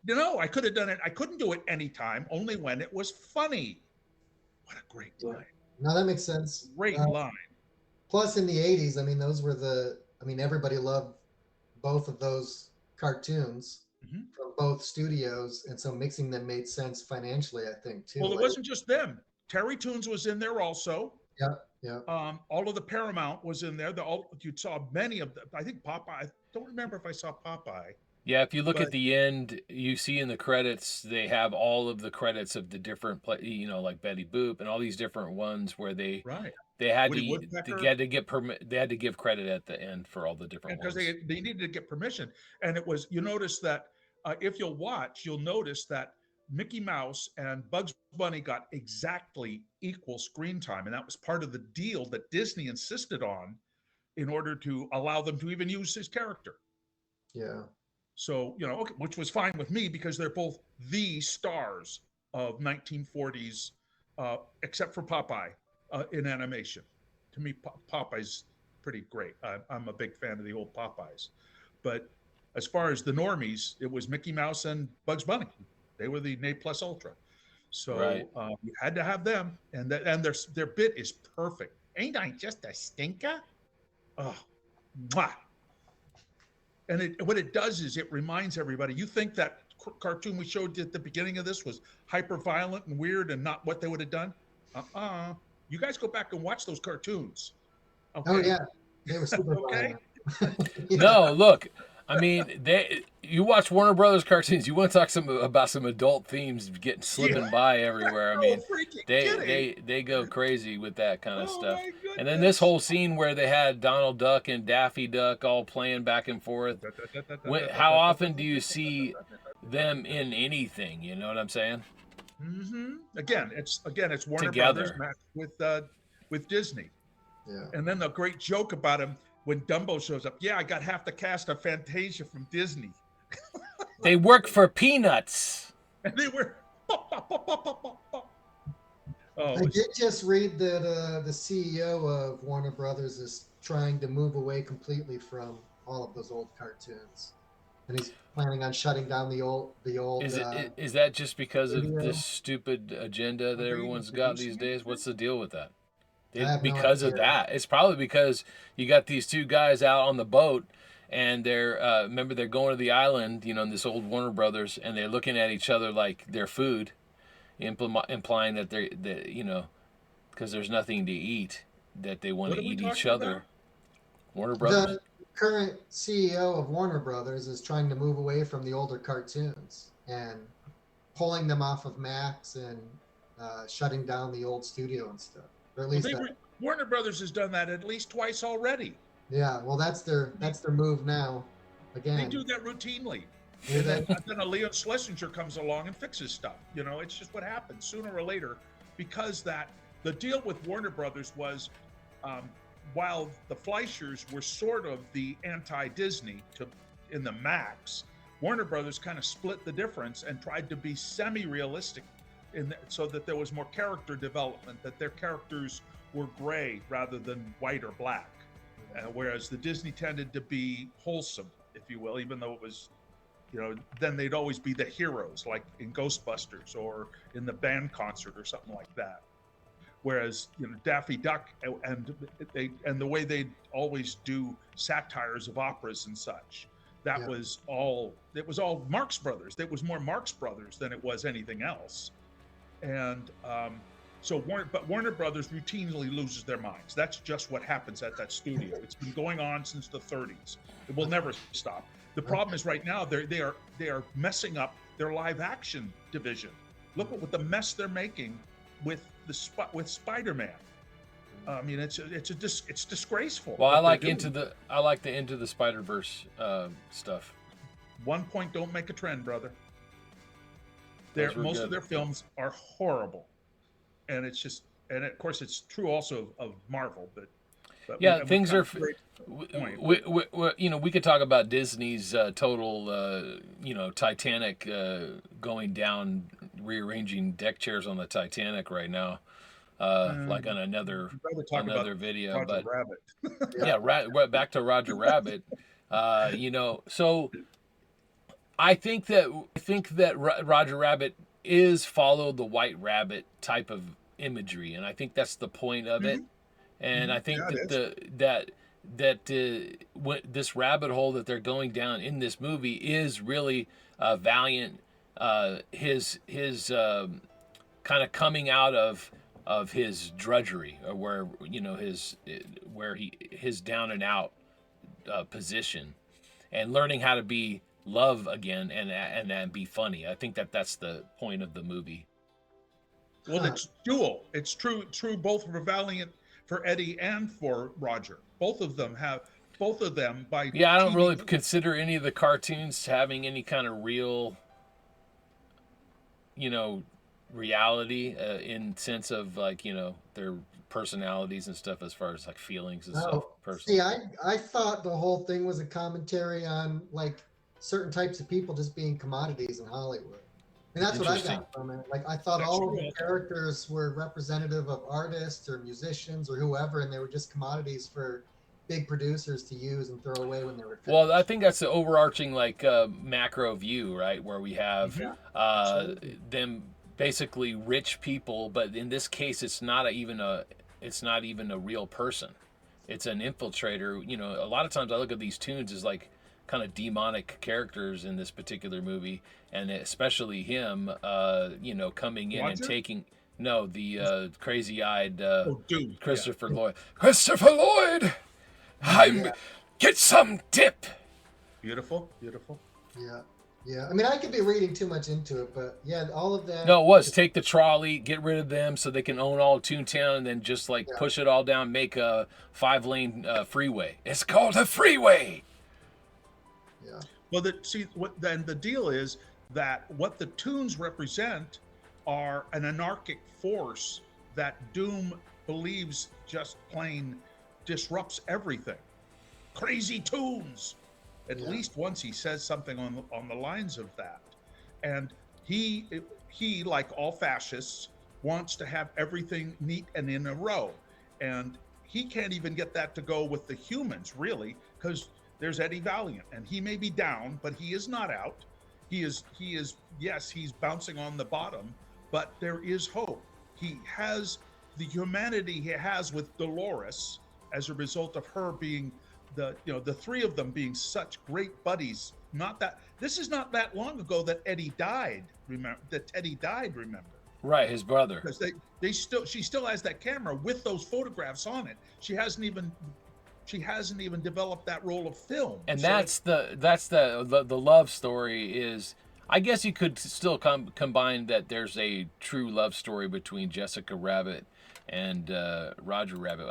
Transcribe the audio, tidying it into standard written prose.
I could have done it. I couldn't do it anytime, only when it was funny. What a great Yeah. line. No, that makes sense. Great line. Plus, in the '80s, I mean, those were the. I mean, everybody loved both of those cartoons Mhm. from both studios, and so mixing them made sense financially, I think, too. Well, it Like, wasn't just them. Terry Toons was in there also. yeah, yeah. All of the Paramount was in there. You saw many of them. I think Popeye. I don't remember if I saw Popeye, Yeah, if you look but at the end, you see in the credits they have all of the credits of the different like Betty Boop and all these different ones where right, they had Woody they Woodpecker, had to get permit they had to give credit at the end for all the different and because ones. they needed to get permission, and it was you notice that if you'll watch, you'll notice that Mickey Mouse and Bugs Bunny got exactly equal screen time, and that was part of the deal that Disney insisted on in order to allow them to even use his character. Yeah. So, okay, which was fine with me because they're both the stars of 1940s, except for Popeye in animation. To me, Popeye's pretty great. I'm a big fan of the old Popeyes. But as far as the normies, it was Mickey Mouse and Bugs Bunny. They were the ne plus ultra. Right. So you had to have them, and their bit is perfect. Ain't I just a stinker? Oh, mwah. And what it does is it reminds everybody. You think that cartoon we showed you at the beginning of this was hyper violent and weird and not what they would have done? You guys go back and watch those cartoons. Oh, Okay. yeah. They were super Okay. violent. Yeah. No, look, I mean, you watch Warner Brothers cartoons, you want to talk about some adult themes getting Yeah. slipping by everywhere. I No mean, freaking they kidding. they they go crazy with that kind of Oh stuff. my And then this goodness. whole scene where they had Donald Duck and Daffy Duck all playing back and forth. How often do you see them in anything? You know what I'm saying? Again, it's Warner Brothers Together. matched with Disney. Yeah. And then the great joke about him when Dumbo shows up. Yeah, I got half the cast of Fantasia from Disney. They work for peanuts. And they were oh, it I was did just read that the CEO of Warner Brothers is trying to move away completely from all of those old cartoons, and he's planning on shutting down the old Is that just because of this studio. stupid agenda that are they even everyone's got these producing days? anything? What's the deal with that? I have no Because of idea. that. It's probably because you got these two guys out on the boat and they're remember they're going to the island, in this old Warner Brothers, and they're looking at each other like they're food, implying that because there's nothing to eat, that they want What to are we eat each talking about? other. Warner Brothers. The current CEO of Warner Brothers is trying to move away from the older cartoons and pulling them off of Max and shutting down the old studio and stuff. Or at Well, least that. Warner Brothers has done that at least twice already. Yeah. Well, that's their I mean, that's their move now. they Again, do that routinely, do and they? then a Leon Schlesinger comes along and fixes stuff. It's just what happens sooner or later, because the deal with Warner Brothers was, um, while the Fleischers were sort of the anti-Disney in the Max, Warner Brothers kind of split the difference and tried to be semi-realistic so that there was more character development, that their characters were gray rather than white or black. Whereas the Disney tended to be wholesome, if you will, even though it was, then they'd always be the heroes, like in Ghostbusters or in the band concert or something like that. Whereas Daffy Duck and the way they always do satires of operas and such, that Yeah. was all it was all Marx Brothers. It was more Marx Brothers than it was anything else. And Warner Brothers routinely loses their minds. That's just what happens at that studio. It's been going on since the 30s. It will never stop. The problem is right now they are messing up their live action division. Look at what the mess they're making with with Spider-Man. I mean, it's disgraceful Well, what they're doing. I like the Into the Spider Verse stuff. 1 point don't make a trend, brother. Those were Most of good. their films are horrible, and of course it's true also of Marvel, but Yeah, we things kind are. of straight to the point. We could talk about Disney's total, Titanic going down, rearranging deck chairs on the Titanic right now, like on I'd rather talk about another video. Roger But Rabbit. Yeah. yeah, back to Roger Rabbit. So I think that Roger Rabbit is follow the White Rabbit type of imagery, and I think that's the point of it. Hmm. And I think Yeah, it that is. this rabbit hole that they're going down in this movie is really Valiant. His kind of coming out of his drudgery, or where his down and out position, and learning how to be love again and be funny. I think that's the point of the movie. Well, Huh. it's dual. It's true both for Valiant, for Eddie, and for Roger. Both of them by Yeah, I don't really teaming. consider any of the cartoons having any kind of real, you know, reality in sense of like their personalities and stuff, as far as like feelings and stuff. Oh, see, Personally, I thought the whole thing was a commentary on like certain types of people just being commodities in Hollywood. And that's what I interesting. got from it. Like I thought That's all of true. the characters were representative of artists or musicians or whoever, and they were just commodities for big producers to use and throw away when they were Well, I finished. think that's the overarching like macro view, right, where we have Hmm. Yeah, absolutely. them basically rich people, but in this case, it's not even a real person. It's an infiltrator. A lot of times I look at these tunes as like kind of demonic characters in this particular movie, and especially him, coming in and Roger? taking no the crazy-eyed Oh, dude. Yeah. Christopher Lloyd. Christopher Lloyd, I'm Yeah, get some dip. Beautiful, beautiful. yeah, yeah. I mean, I could be reading too much into it, but yeah, all of No, that. it was take the trolley, get rid of them so they can own all of Toontown, and then just like Yeah, push it all down, make a 5-lane freeway. It's called a freeway. yeah, Well, what then the deal is that what the tunes represent are an anarchic force that Doom believes just plain disrupts everything. Crazy tunes. At yeah, least once he says something on the lines of that, and he he like all fascists wants to have everything neat and in a row, and he can't even get that to go with the humans really, because there's Eddie Valiant, and he may be down, but he is not out. He is yes, he's bouncing on the bottom, but there is hope. He has the humanity he has with Dolores as a result of her being the three of them being such great buddies. Not that this is not that long ago that Eddie died. Remember that Teddy died. Remember, Right, his brother. because she still has that camera with those photographs on it. She hasn't even developed that roll of film. And So that's the love story is. I guess you could still combine that there's a true love story between Jessica Rabbit and Roger Rabbit.